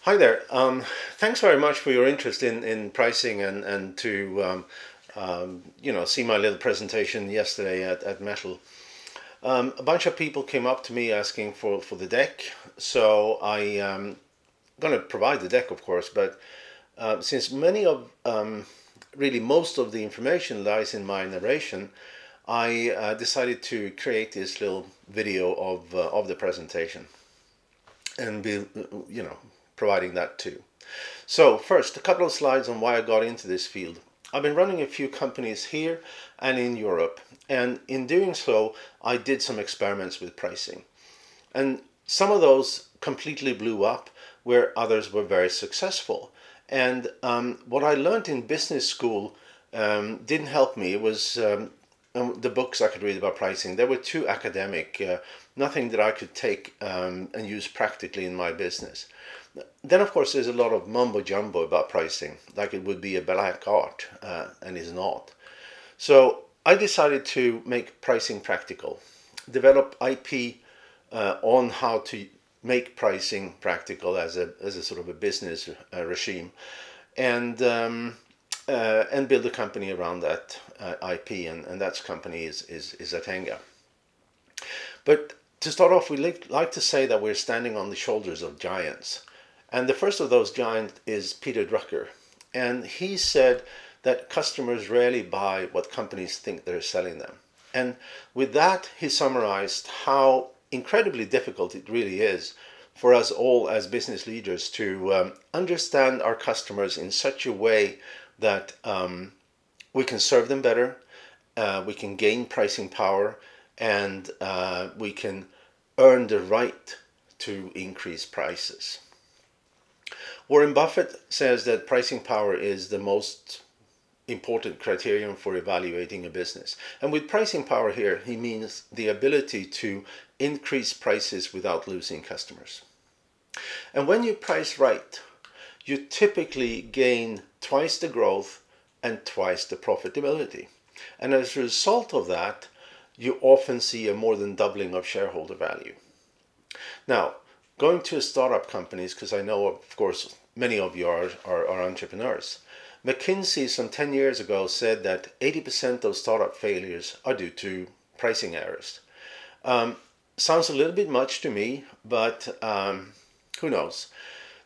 Hi there. Thanks very much for your interest in pricing and to see my little presentation yesterday at Metal. A bunch of people came up to me asking for the deck, so I am going to provide the deck, of course. But since really most of the information lies in my narration, I decided to create this little video of the presentation and be providing that too. So first, a couple of slides on why I got into this field. I've been running a few companies here and in Europe, and in doing so, I did some experiments with pricing. And some of those completely blew up, where others were very successful. And what I learned in business school didn't help me. It was the books I could read about pricing. They were too academic, nothing that I could take and use practically in my business. Then, of course, there's a lot of mumbo jumbo about pricing, like it would be a black art, and is not. So I decided to make pricing practical, develop IP on how to make pricing practical as a sort of a business regime, and build a company around that IP, and that company is Atenga. But to start off, we like to say that we're standing on the shoulders of giants. And the first of those giants is Peter Drucker. And he said that customers rarely buy what companies think they're selling them. And with that, he summarized how incredibly difficult it really is for us all as business leaders to understand our customers in such a way that we can serve them better, we can gain pricing power, and we can earn the right to increase prices. Warren Buffett says that pricing power is the most important criterion for evaluating a business. And with pricing power here, he means the ability to increase prices without losing customers. And when you price right, you typically gain twice the growth and twice the profitability. And as a result of that, you often see a more than doubling of shareholder value. Now, going to startup companies, because I know, of course, many of you are entrepreneurs. McKinsey some 10 years ago said that 80% of startup failures are due to pricing errors. Sounds a little bit much to me, but who knows?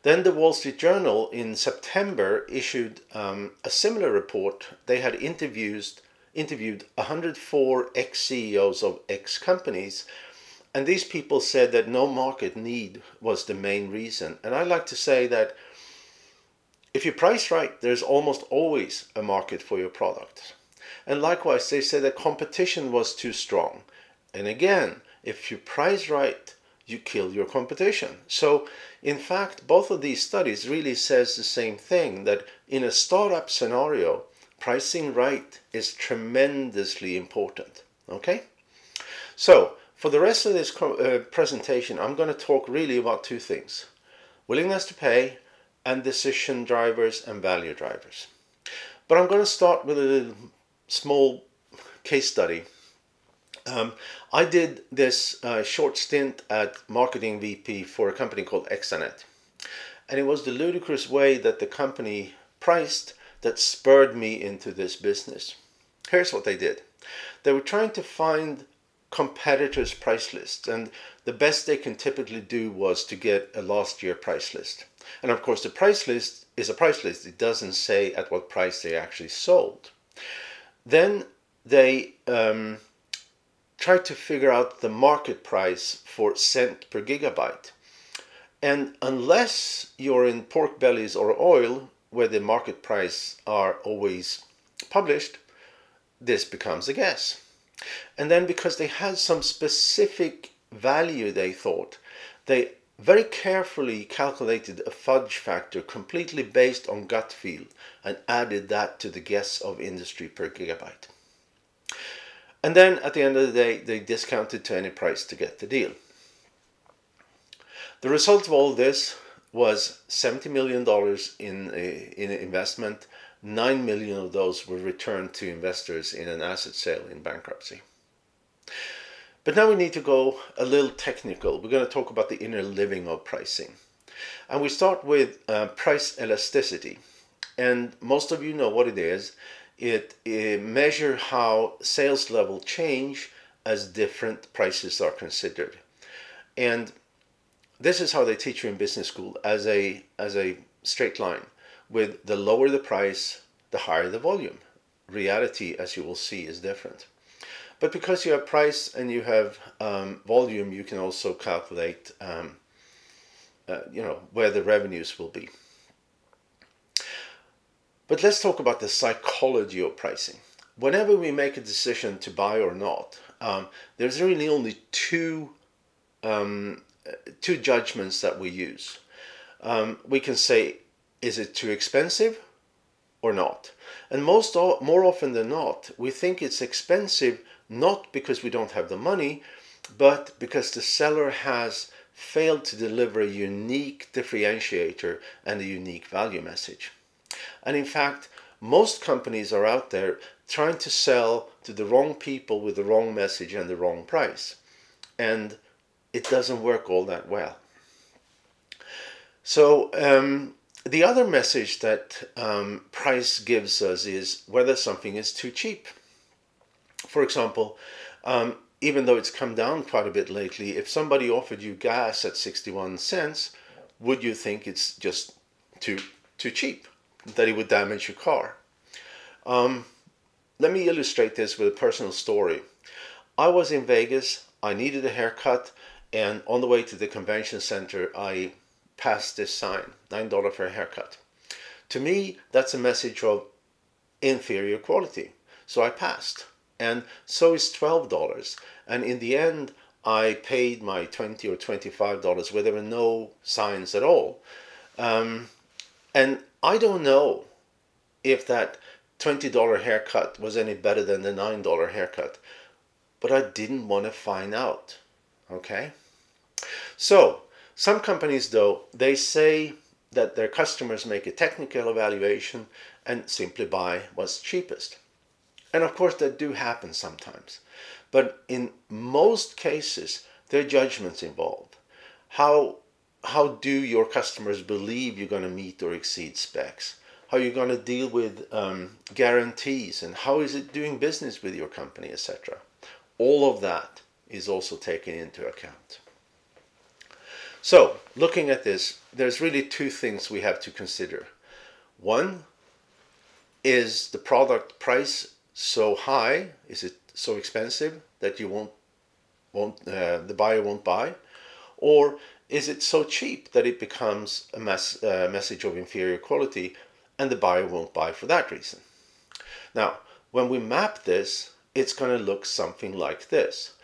Then the Wall Street Journal in September issued a similar report. They had interviewed 104 ex-CEOs of ex-companies, and these people said that no market need was the main reason. And I like to say that if you price right, there's almost always a market for your product. And likewise, they said that competition was too strong. And again, if you price right, you kill your competition. So in fact, both of these studies really says the same thing, that in a startup scenario, pricing right is tremendously important. Okay? So for the rest of this presentation, I'm going to talk really about two things: willingness to pay and decision drivers and value drivers. But I'm going to start with a small case study. I did this short stint at marketing VP for a company called Exanet. And it was the ludicrous way that the company priced that spurred me into this business. Here's what they did. They were trying to find competitors' price lists, and the best they can typically do was to get a last year price list. And of course, the price list is a price list. It doesn't say at what price they actually sold. Then they tried to figure out the market price for cent per gigabyte. And unless you're in pork bellies or oil, where the market price are always published, this becomes a guess. And then because they had some specific value, they thought, they very carefully calculated a fudge factor completely based on gut feel and added that to the guess of industry per gigabyte. And then at the end of the day, they discounted to any price to get the deal. The result of all this was $70 million in investment. 9 million of those were returned to investors in an asset sale in bankruptcy. But now we need to go a little technical. We're going to talk about the inner living of pricing. And we start with price elasticity. And most of you know what it is. It measures how sales level change as different prices are considered. And this is how they teach you in business school as a straight line. With the lower the price, the higher the volume. Reality, as you will see, is different. But because you have price and you have volume, you can also calculate where the revenues will be. But let's talk about the psychology of pricing. Whenever we make a decision to buy or not, there's really only two judgments that we use. We can say, is it too expensive or not? And more often than not, we think it's expensive not because we don't have the money, but because the seller has failed to deliver a unique differentiator and a unique value message. And in fact, most companies are out there trying to sell to the wrong people with the wrong message and the wrong price. And it doesn't work all that well. So the other message that price gives us is whether something is too cheap. For example, even though it's come down quite a bit lately, if somebody offered you gas at 61 cents, would you think it's just too cheap, that it would damage your car? Let me illustrate this with a personal story. I was in Vegas, I needed a haircut, and on the way to the convention center, I passed this sign, $9 for a haircut. To me, that's a message of inferior quality. So I passed. And so is $12. And in the end, I paid my $20 or $25 where there were no signs at all. And I don't know if that $20 haircut was any better than the $9 haircut. But I didn't want to find out. Okay? So, some companies, though, they say that their customers make a technical evaluation and simply buy what's cheapest. And of course, that do happen sometimes. But in most cases, there are judgments involved. How do your customers believe you're going to meet or exceed specs? How you're going to deal with guarantees, and how is it doing business with your company, etc. All of that is also taken into account. So, looking at this, there's really two things we have to consider. One, is the product price so high? Is it so expensive that you the buyer won't buy? Or is it so cheap that it becomes a message of inferior quality and the buyer won't buy for that reason? Now, when we map this, it's going to look something like this.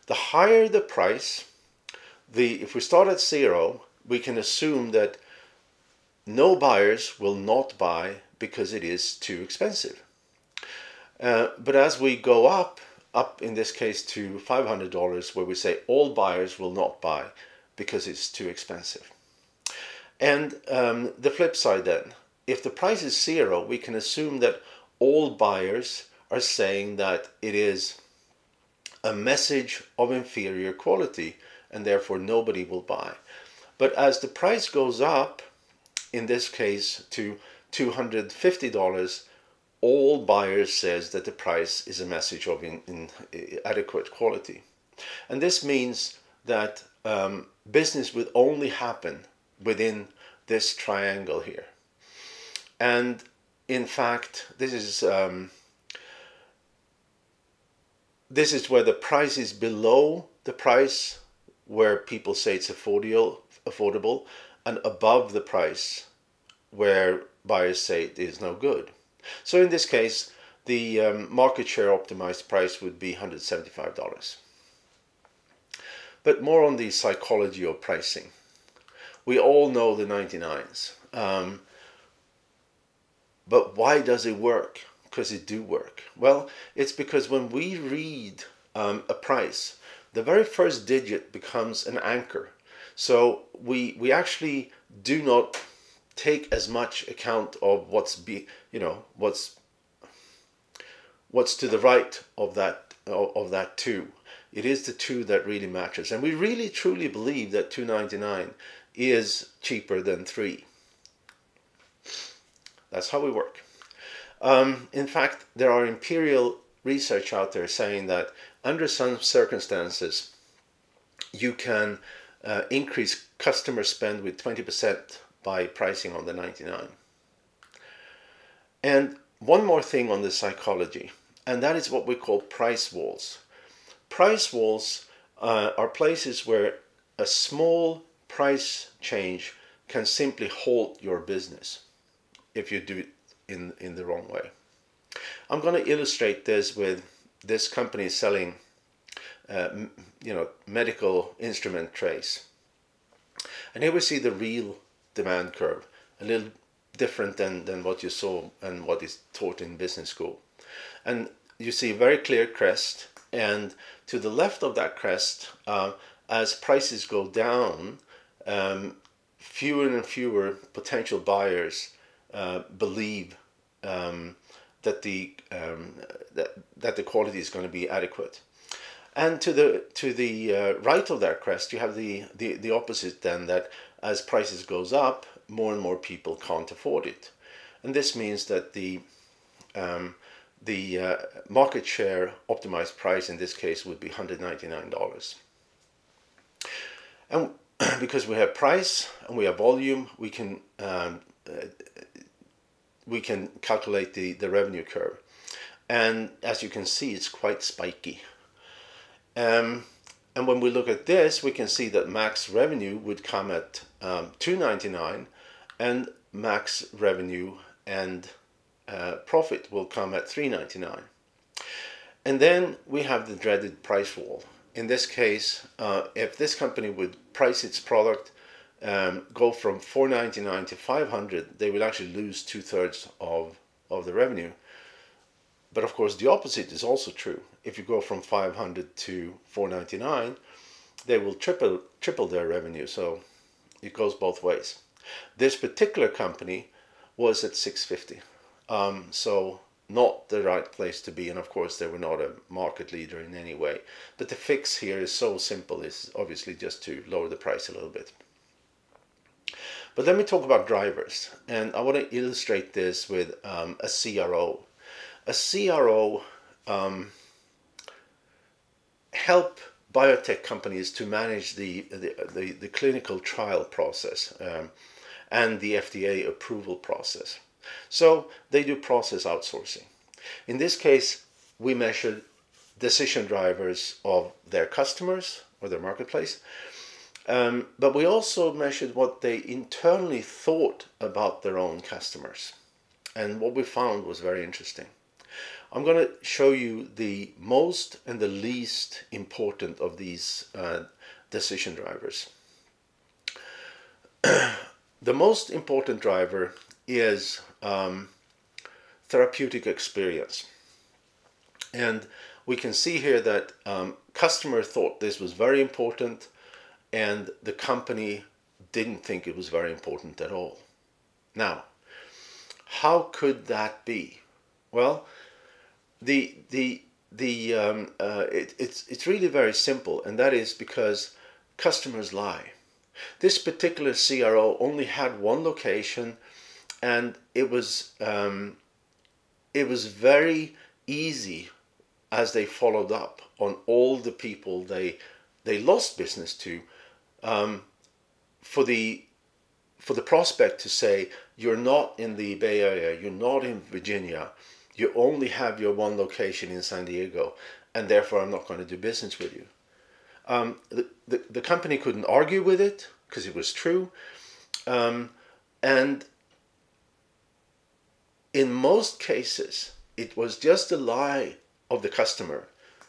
The higher the price, if we start at 0, we can assume that no buyers will not buy because it is too expensive. But as we go up in this case to $500, where we say all buyers will not buy because it's too expensive. And the flip side then, if the price is 0, we can assume that all buyers are saying that it is a message of inferior quality and therefore nobody will buy. But as the price goes up, in this case to $250, all buyers says that the price is a message of inadequate quality. And this means that business would only happen within this triangle here. And in fact, this is where the price is below the price where people say it's affordable, and above the price where buyers say it is no good. So in this case, the market share optimized price would be $175. But more on the psychology of pricing. We all know the 99s. But why does it work? Because it do work. Well, it's because when we read a price, the very first digit becomes an anchor. So we actually do not take as much account of what's to the right of that 2. It is the 2 that really matters, and we really truly believe that $2.99 is cheaper than 3. That's how we work. In fact, there are empirical research out there saying that under some circumstances, you can increase customer spend with 20% by pricing on the 99. And one more thing on the psychology, and that is what we call price walls. Price walls are places where a small price change can simply halt your business if you do it in the wrong way. I'm going to illustrate this with this company selling medical instrument trays. And here we see the real demand curve, a little different than what you saw and what is taught in business school. And you see a very clear crest, and to the left of that crest, as prices go down, fewer and fewer potential buyers believe that the quality is going to be adequate. And to the right of that crest, you have the opposite then, that as prices goes up, more and more people can't afford it. And this means that the market share optimized price in this case would be $199. And because we have price and we have volume, we can calculate the revenue curve. And as you can see, it's quite spiky. And when we look at this, we can see that max revenue would come at $299, and max revenue and profit will come at $399. And then we have the dreaded price wall. In this case, if this company would price its product, go from $499 to $500, they will actually lose 2/3 of the revenue. But of course, the opposite is also true. If you go from $500 to $499, they will triple their revenue. So it goes both ways. This particular company was at $650, so not the right place to be. And of course, they were not a market leader in any way. But the fix here is so simple. It's obviously just to lower the price a little bit. But let me talk about drivers. And I want to illustrate this with a CRO. A CRO help biotech companies to manage the clinical trial process and the FDA approval process. So they do process outsourcing. In this case, we measured decision drivers of their customers or their marketplace, but we also measured what they internally thought about their own customers. And what we found was very interesting. I'm going to show you the most and the least important of these decision drivers. The most important driver is therapeutic experience. And we can see here that customer thought this was very important, and the company didn't think it was very important at all. Now, how could that be? Well, it's really very simple, and that is because customers lie. This particular CRO only had one location, and it was very easy as they followed up on all the people they lost business to, for the prospect to say, you're not in the Bay Area, you're not in Virginia, you only have your one location in San Diego, and therefore I'm not going to do business with you. The company couldn't argue with it because it was true, and in most cases it was just a lie of the customer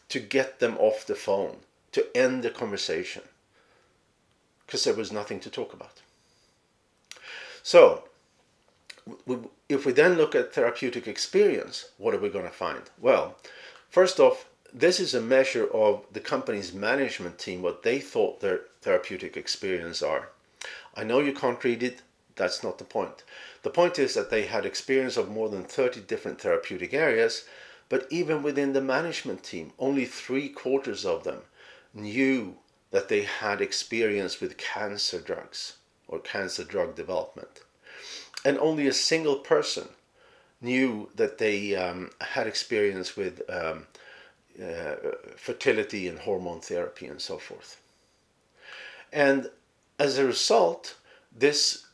to get them off the phone, to end the conversation, because there was nothing to talk about. So if we then look at therapeutic experience, what are we going to find? Well, first off, this is a measure of the company's management team, what they thought their therapeutic experience are. I know you can't read it, that's not the point. The point is that they had experience of more than 30 different therapeutic areas, but even within the management team, only 3/4 of them knew that they had experience with cancer drugs. or cancer drug development. And only a single person knew that they had experience with fertility and hormone therapy and so forth. And as a result, this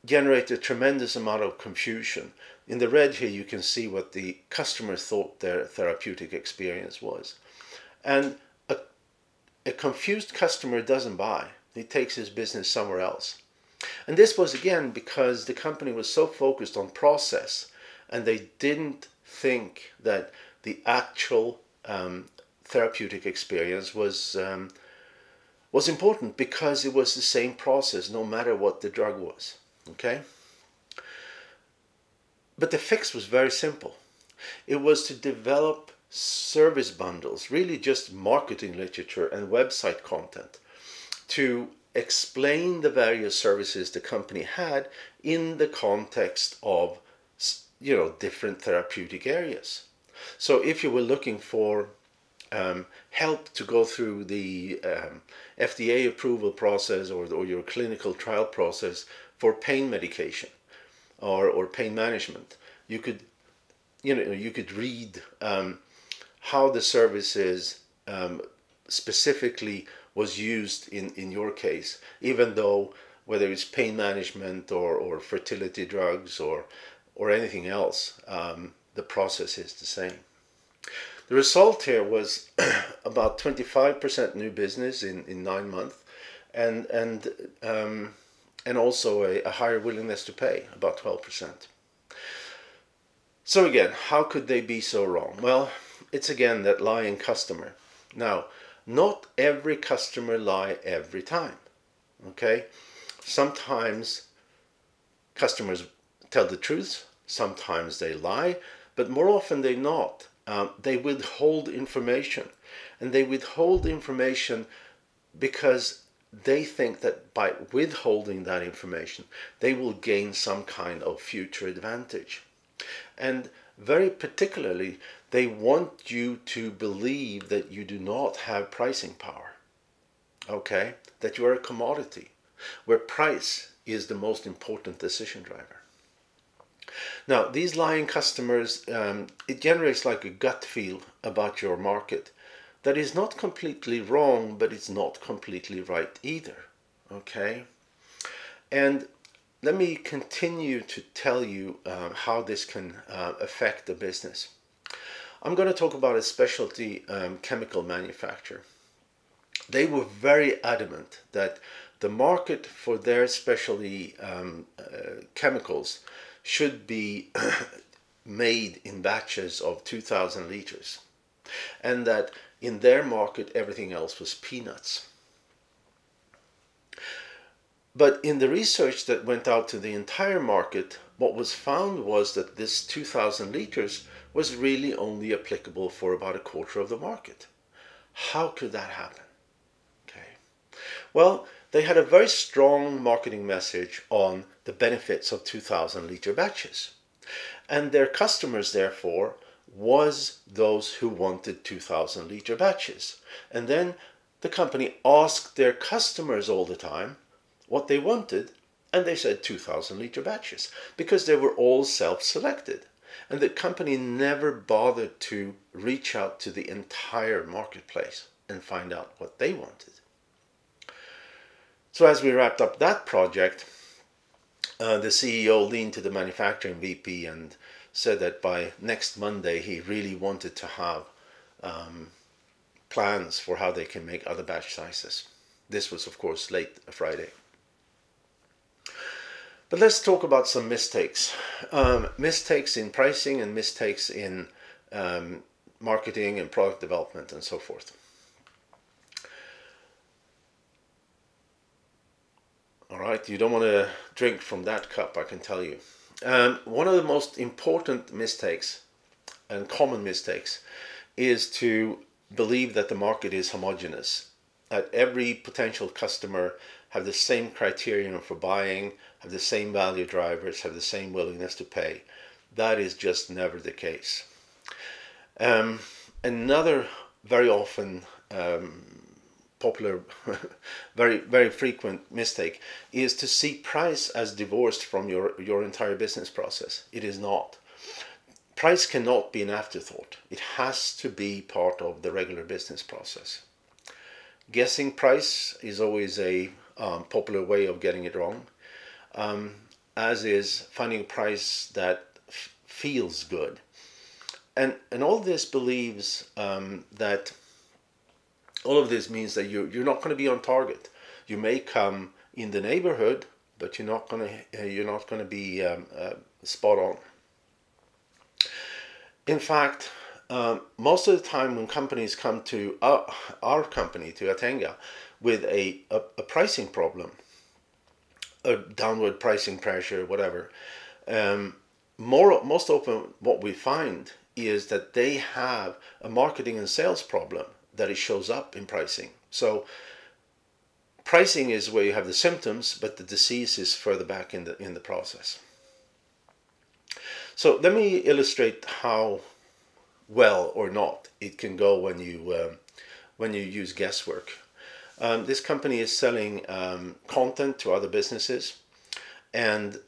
generated a tremendous amount of confusion. In the red here, you can see what the customer thought their therapeutic experience was. And a confused customer doesn't buy. He takes his business somewhere else. And this was again because the company was so focused on process, and they didn't think that the actual therapeutic experience was important, because it was the same process no matter what the drug was. Okay? But the fix was very simple. It was to develop service bundles, really just marketing literature and website content, to explain the various services the company had in the context of, different therapeutic areas. So if you were looking for help to go through the FDA approval process or your clinical trial process for pain medication or pain management, you could read how the services specifically was used in your case, even though whether it's pain management or fertility drugs or anything else, the process is the same. The result here was about 25% new business in 9 months, and also a higher willingness to pay, about 12%. So again, how could they be so wrong? Well, it's again that lying customer. Now, not every customer lie every time. Okay, sometimes customers tell the truth, sometimes they lie, but more often than not, they withhold information. And they withhold information because they think that by withholding that information, they will gain some kind of future advantage. And very particularly, they want you to believe that you do not have pricing power. Okay? That you are a commodity, where price is the most important decision driver. Now, these lying customers, it generates like a gut feel about your market that is not completely wrong, but it's not completely right either. Okay? And let me continue to tell you how this can affect the business. I'm going to talk about a specialty chemical manufacturer. They were very adamant that the market for their specialty chemicals should be made in batches of 2,000 liters, and that in their market everything else was peanuts. But in the research that went out to the entire market, what was found was that this 2,000 liters was really only applicable for about a quarter of the market. How could that happen? Okay. Well, they had a very strong marketing message on the benefits of 2,000 liter batches. And their customers, therefore, was those who wanted 2,000 liter batches. And then the company asked their customers all the time what they wanted, and they said 2,000 liter batches, because they were all self-selected. And the company never bothered to reach out to the entire marketplace and find out what they wanted. So as we wrapped up that project, the CEO leaned to the manufacturing VP and said that by next Monday he really wanted to have plans for how they can make other batch sizes. This was, of course, late Friday. But let's talk about some mistakes. Mistakes in pricing and mistakes in marketing and product development and so forth. All right, you don't want to drink from that cup, I can tell you. One of the most important mistakes and common mistakes is to believe that the market is homogeneous, that every potential customer have the same criterion for buying, have the same value drivers, have the same willingness to pay. That is just never the case. Another very often popular, very frequent mistake, is to see price as divorced from your entire business process. It is not. Price cannot be an afterthought. It has to be part of the regular business process. Guessing price is always a popular way of getting it wrong, as is finding a price that feels good. And all this believes that all of this means that you're not going to be on target. You may come in the neighborhood, but you're not going to be spot on. In fact, most of the time when companies come to our company, to Atenga, with a pricing problem, a downward pricing pressure, whatever, most often what we find is that they have a marketing and sales problem that it shows up in pricing. So pricing is where you have the symptoms, but the disease is further back in the process. So let me illustrate how well or not it can go when you use guesswork. This company is selling content to other businesses, and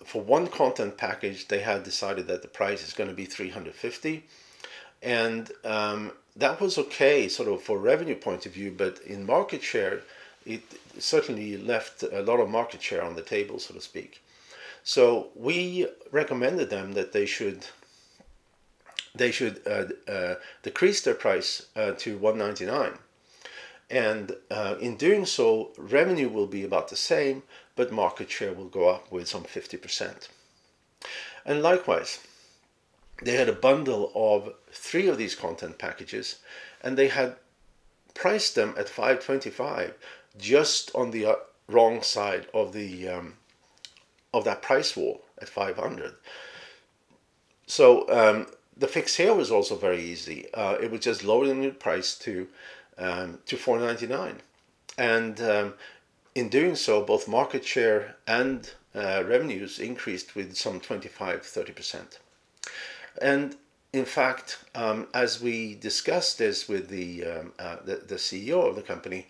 for one content package they had decided that the price is going to be $350, and that was okay sort of for revenue point of view, but in market share it certainly left a lot of market share on the table, so to speak. So we recommended them that they should decrease their price to $199, and in doing so revenue will be about the same, but market share will go up with some 50%. And likewise, they had a bundle of 3 of these content packages, and they had priced them at $525, just on the wrong side of that price wall at $500. So the fix here was also very easy. It was just lowering the price to $499, and in doing so, both market share and revenues increased with some 25-30%. And in fact, as we discussed this with the CEO of the company,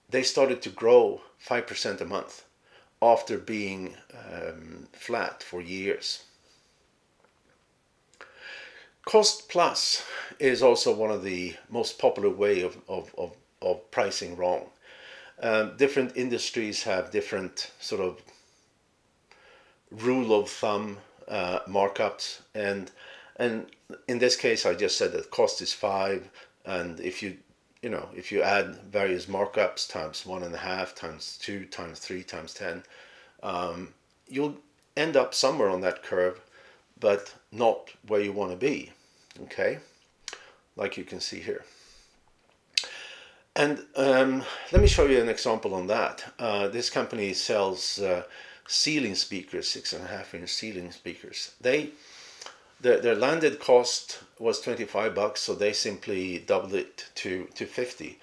they started to grow 5% a month after being flat for years. Cost plus is also one of the most popular way of pricing wrong. Different industries have different sort of rule of thumb markups, and in this case I just said that cost is 5, and if you add various markups times 1.5 times 2 times 3 times 10, you'll end up somewhere on that curve, but not where you want to be, okay, like you can see here. And let me show you an example on that. This company sells ceiling speakers, 6.5-inch ceiling speakers. Their landed cost was $25, so they simply doubled it to $50.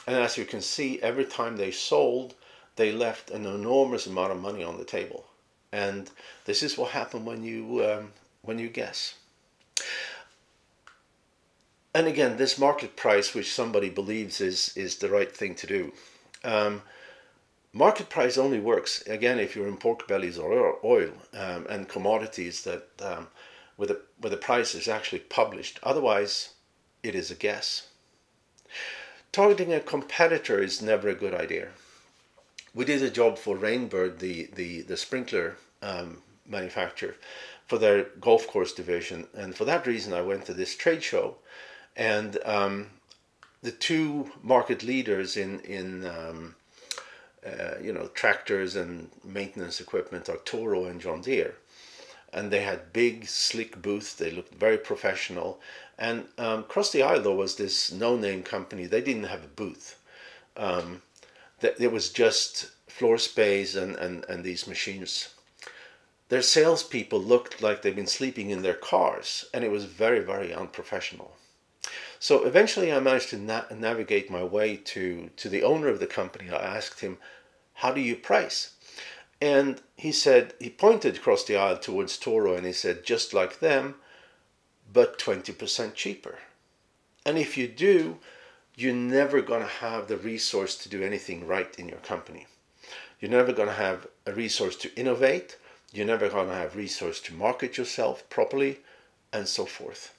And as you can see, every time they sold, they left an enormous amount of money on the table. And this is what happened when you guess. And again, this market price, which somebody believes is the right thing to do. Market price only works, again, if you're in pork bellies or oil and commodities that where the price is actually published. Otherwise, it is a guess. Targeting a competitor is never a good idea. We did a job for Rainbird, the sprinkler manufacturer, for their golf course division, and for that reason I went to this trade show, and the 2 market leaders in tractors and maintenance equipment are Toro and John Deere, and they had big slick booths. They looked very professional, and across the aisle there was this no-name company. They didn't have a booth. There was just floor space and these machines. Their salespeople looked like they'd been sleeping in their cars, and it was very, very unprofessional. So eventually I managed to navigate my way to the owner of the company. I asked him, how do you price? And he said, he pointed across the aisle towards Toro, and he said, just like them, but 20% cheaper. And if you do, you're never going to have the resource to do anything right in your company. You're never going to have a resource to innovate. You're never going to have resource to market yourself properly, and so forth.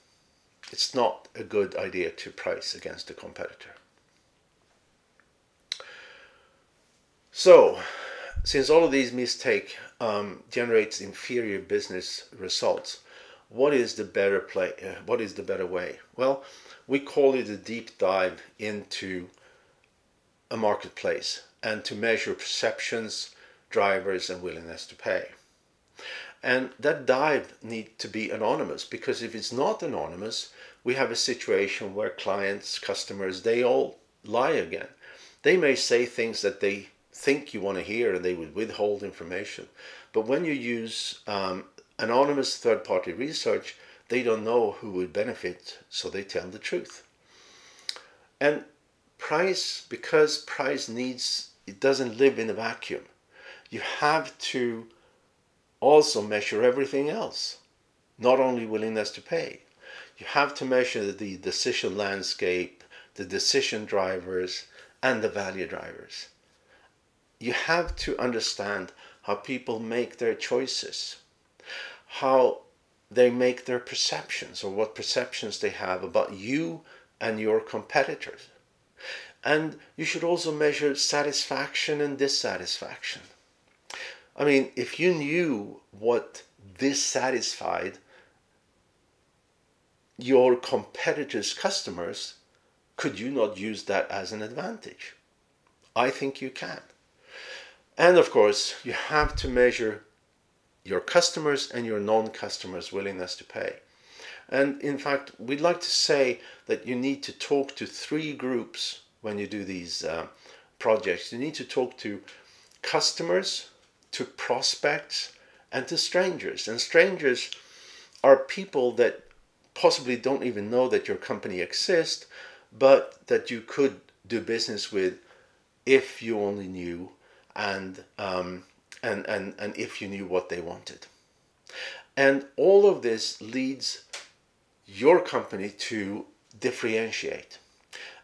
It's not a good idea to price against a competitor. So, since all of these mistakes generates inferior business results, what is the better what is the better way? Well, we call it a deep dive into a marketplace and to measure perceptions, drivers, and willingness to pay. And that dive needs to be anonymous, because if it's not anonymous, we have a situation where clients, customers, they all lie again. They may say things that they think you want to hear, and they would withhold information. But when you use anonymous third-party research, they don't know who would benefit, so they tell the truth. And price, because price needs, it doesn't live in a vacuum. You have to also measure everything else, not only willingness to pay. You have to measure the decision landscape, the decision drivers, and the value drivers. You have to understand how people make their choices, how they make their perceptions, or what perceptions they have about you and your competitors. And you should also measure satisfaction and dissatisfaction. I mean, if you knew what dissatisfied your competitors' customers, could you not use that as an advantage? I think you can. And of course, you have to measure your customers and your non-customers' willingness to pay. And in fact, we'd like to say that you need to talk to 3 groups when you do these projects. You need to talk to customers, to prospects, and to strangers. And strangers are people that possibly don't even know that your company exists, but that you could do business with if you only knew, and if you knew what they wanted. And all of this leads your company to differentiate.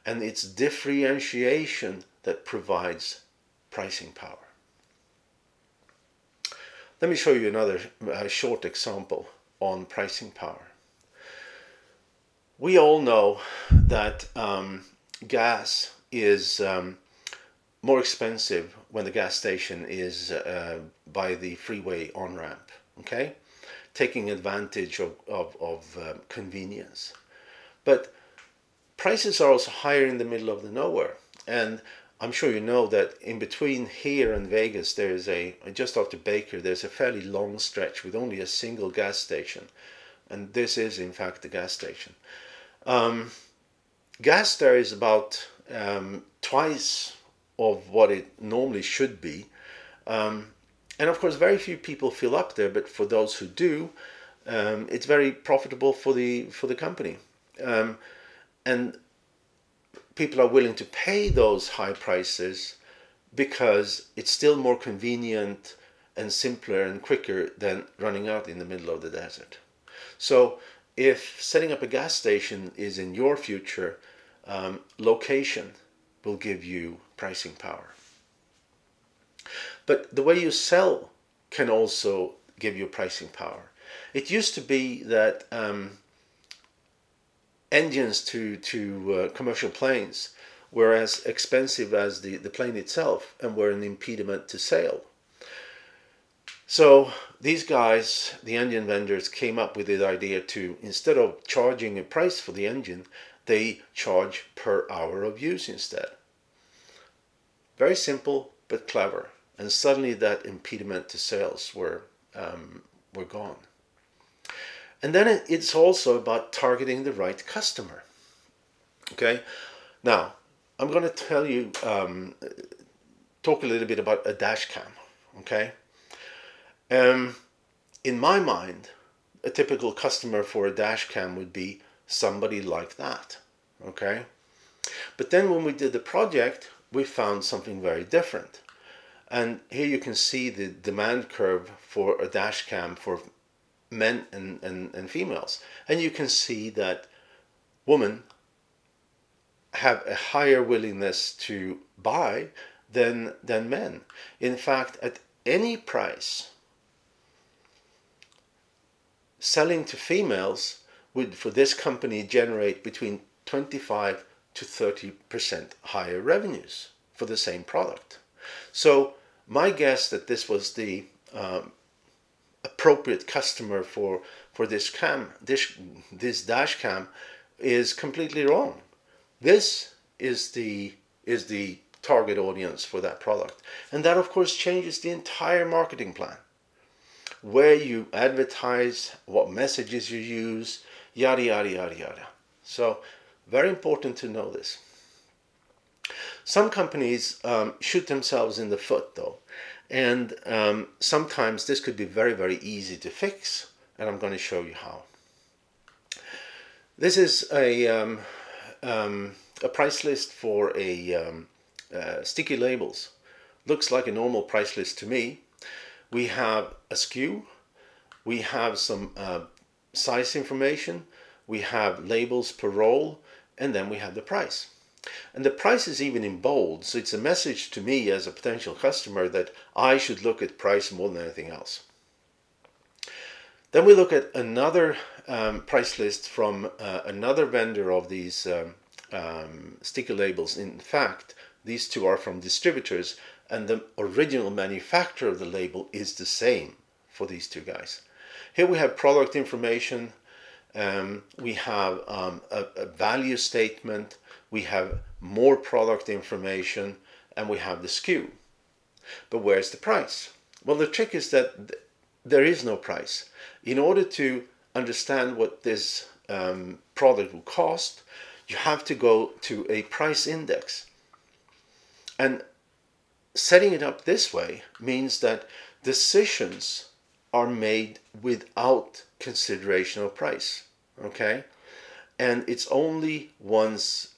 And it's differentiation that provides pricing power. Let me show you another short example on pricing power. We all know that gas is more expensive when the gas station is by the freeway on-ramp, okay? Taking advantage of convenience. But prices are also higher in the middle of the nowhere. And I'm sure you know that in between here and Vegas, there is just after Baker, there's a fairly long stretch with only a single gas station. And this is in fact the gas station. Gas there is about twice of what it normally should be. And of course, very few people fill up there, but for those who do, it's very profitable for the company. And people are willing to pay those high prices because it's still more convenient and simpler and quicker than running out in the middle of the desert. So if setting up a gas station is in your future, location will give you pricing power. But the way you sell can also give you pricing power. It used to be that engines to commercial planes were as expensive as the plane itself and were an impediment to sale. So these guys, the engine vendors, came up with the idea to, instead of charging a price for the engine, they charge per hour of use instead. Very simple but clever. And suddenly that impediment to sales were gone. And then it's also about targeting the right customer. Okay, now I'm going to tell you, talk a little bit about a dash cam. Okay, in my mind, a typical customer for a dash cam would be somebody like that. Okay, but then when we did the project, we found something very different. And here you can see the demand curve for a dash cam for men and females. And you can see that women have a higher willingness to buy than men. In fact, at any price, selling to females would, for this company, generate between 25 to 30% higher revenues for the same product. So my guess that this was the appropriate customer for this dash cam is completely wrong. This is the target audience for that product, and that of course changes the entire marketing plan. Where you advertise, what messages you use, yada yada yada yada. So very important to know this. Some companies shoot themselves in the foot though, and sometimes this could be very easy to fix, and I'm going to show you how. This is a price list for sticky labels. Looks like a normal price list to me. We have a SKU, we have some size information, we have labels per roll, and then we have the price. And the price is even in bold, so it's a message to me as a potential customer that I should look at price more than anything else. Then we look at another price list from another vendor of these sticker labels. In fact, these two are from distributors, and the original manufacturer of the label is the same for these two guys. Here we have product information, we have a value statement, we have more product information, and we have the SKU. But where's the price? Well, the trick is that there is no price. In order to understand what this product will cost, you have to go to a price index. And setting it up this way means that decisions are made without consideration of price, okay? And it's only once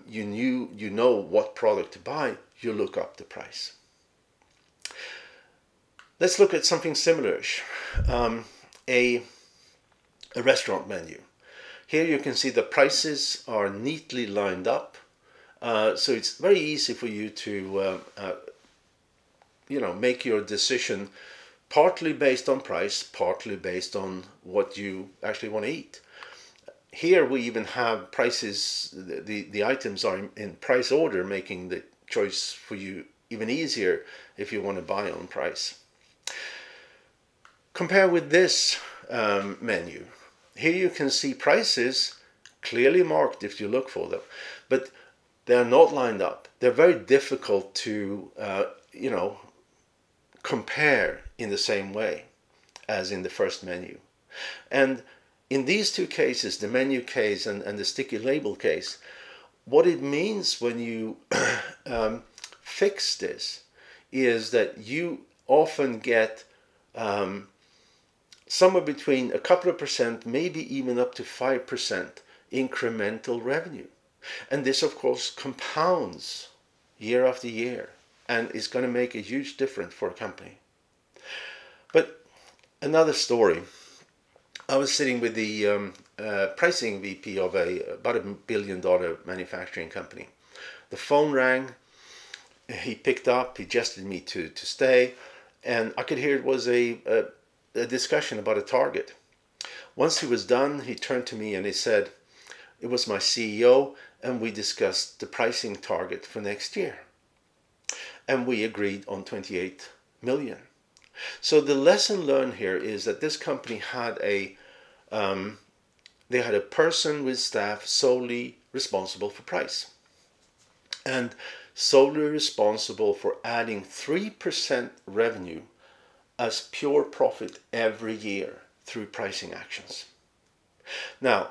you know what product to buy, you look up the price. Let's look at something similar-ish. A restaurant menu. Here you can see the prices are neatly lined up, so it's very easy for you to make your decision partly based on price, partly based on what you actually want to eat. Here we even have prices, the items are in price order, making the choice for you even easier if you want to buy on price. Compare with this menu. Here you can see prices clearly marked if you look for them, but they're not lined up. They're very difficult to compare in the same way as in the first menu. And in these two cases, the menu case and the sticky label case, what it means when you fix this is that you often get somewhere between a couple of percent, maybe even up to 5% incremental revenue. And this, of course, compounds year after year and is going to make a huge difference for a company. But another story. I was sitting with the pricing VP of about $1 billion manufacturing company. The phone rang. He picked up. He gestured me to stay. And I could hear it was a discussion about a target. Once he was done, he turned to me and he said, it was my CEO, and we discussed the pricing target for next year. And we agreed on 28 million. So the lesson learned here is that this company had a person with staff solely responsible for price, and solely responsible for adding 3% revenue as pure profit every year through pricing actions. Now,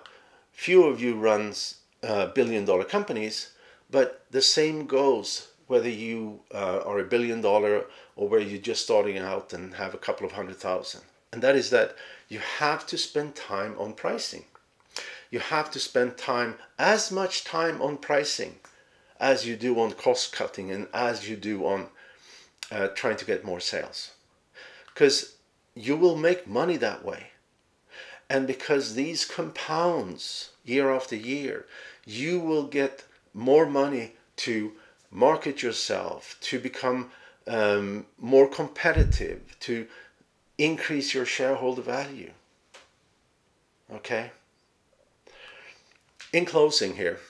few of you runs billion-dollar companies, but the same goes whether you are $1 billion or where you're just starting out and have a couple of 100,000. And that is that you have to spend time on pricing. You have to spend as much time on pricing as you do on cost cutting and as you do on trying to get more sales. Because you will make money that way. And because these compounds year after year, you will get more money to market yourself, to become more competitive, to increase your shareholder value. Okay? In closing here,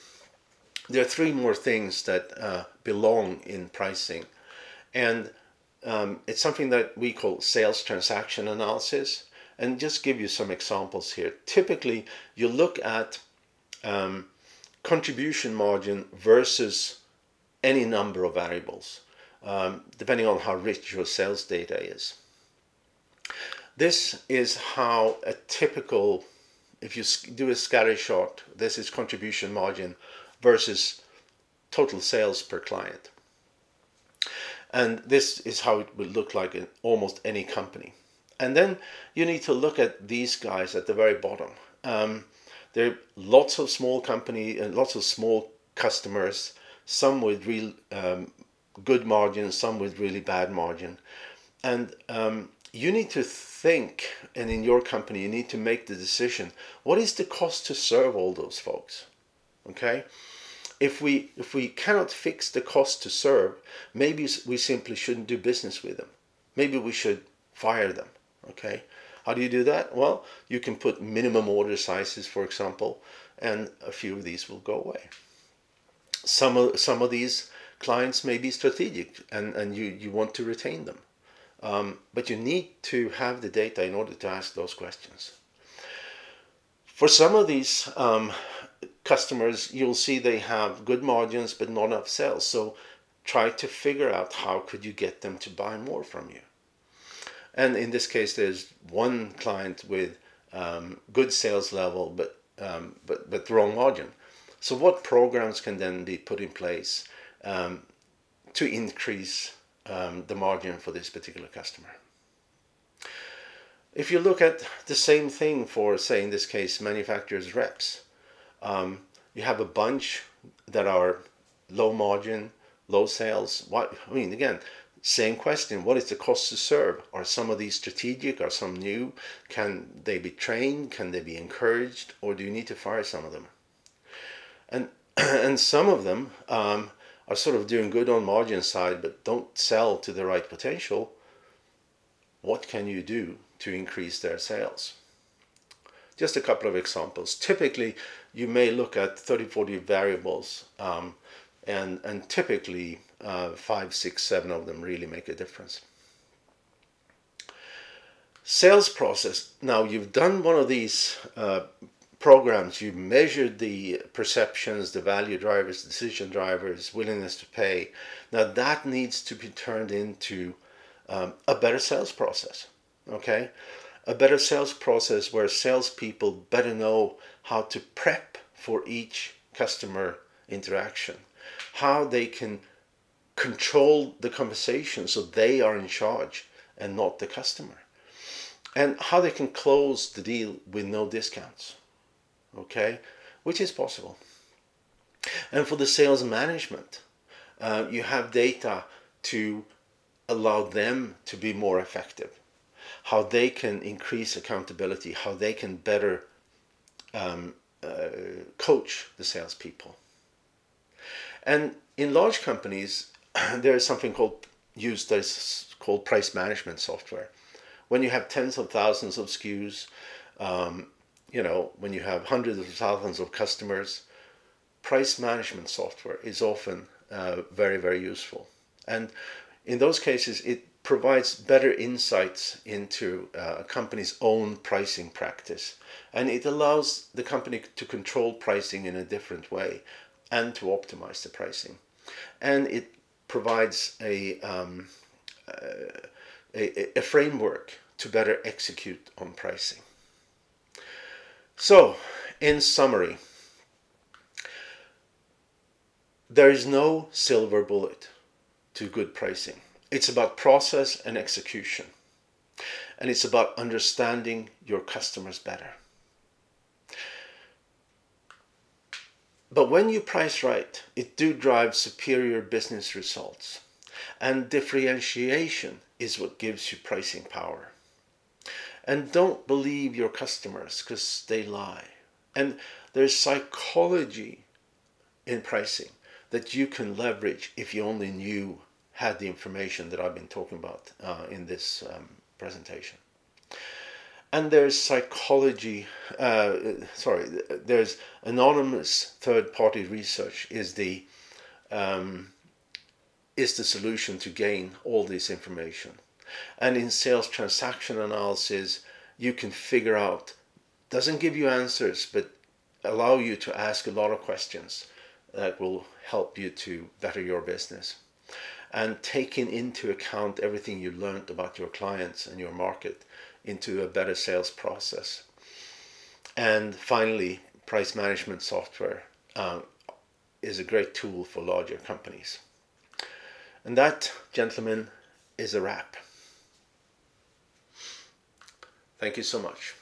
there are three more things that belong in pricing. And it's something that we call sales transaction analysis. And just give you some examples here. Typically, you look at contribution margin versus any number of variables, depending on how rich your sales data is. This is how a typical, if you do a scatter shot, this is contribution margin versus total sales per client. And this is how it would look like in almost any company. And then you need to look at these guys at the very bottom. There are lots of small companies and lots of small customers, some with real good margin, some with really bad margin. And you need to think, and in your company, you need to make the decision, what is the cost to serve all those folks? Okay? If we cannot fix the cost to serve, maybe we simply shouldn't do business with them. Maybe we should fire them. Okay? How do you do that? Well, you can put minimum order sizes, for example, and a few of these will go away. Some of these clients may be strategic, and you want to retain them. But you need to have the data in order to ask those questions. For some of these customers, you'll see they have good margins but not enough sales. So try to figure out how could you get them to buy more from you. And in this case, there's one client with good sales level but wrong margin. So what programs can then be put in place to increase the margin for this particular customer? If you look at the same thing for, say, in this case, manufacturers' reps, you have a bunch that are low margin, low sales. Again, same question. What is the cost to serve? Are some of these strategic? Are some new? Can they be trained? Can they be encouraged? Or do you need to fire some of them? And some of them are sort of doing good on margin side, but don't sell to the right potential. What can you do to increase their sales? Just a couple of examples. Typically, you may look at 30, 40 variables, and typically 5, 6, 7 of them really make a difference. Sales process. Now, you've done one of these programs. You've measured the perceptions, the value drivers, decision drivers, willingness to pay. Now, that needs to be turned into a better sales process. Okay? A better sales process where salespeople better know how to prep for each customer interaction, how they can control the conversation so they are in charge and not the customer, and how they can close the deal with no discounts. Okay? Which is possible. And for the sales management, you have data to allow them to be more effective, how they can increase accountability, how they can better coach the salespeople. And in large companies, there is something used that is called price management software. When you have tens of thousands of SKUs, when you have hundreds of thousands of customers, price management software is often very, very useful. And in those cases, it provides better insights into a company's own pricing practice. And it allows the company to control pricing in a different way and to optimize the pricing. And it provides a framework to better execute on pricing. So, in summary, there is no silver bullet to good pricing. It's about process and execution. And it's about understanding your customers better. But when you price right, it do drive superior business results. And differentiation is what gives you pricing power. And don't believe your customers because they lie. And there's psychology in pricing. that you can leverage if you only had the information that I've been talking about in this presentation. And there's psychology, there's anonymous third-party research is the solution to gain all this information. And in sales transaction analysis, you can figure out, doesn't give you answers, but allow you to ask a lot of questions that will help you to better your business. And taking into account everything you learned about your clients and your market into a better sales process. And finally, price management software is a great tool for larger companies. And that, gentlemen, is a wrap. Thank you so much.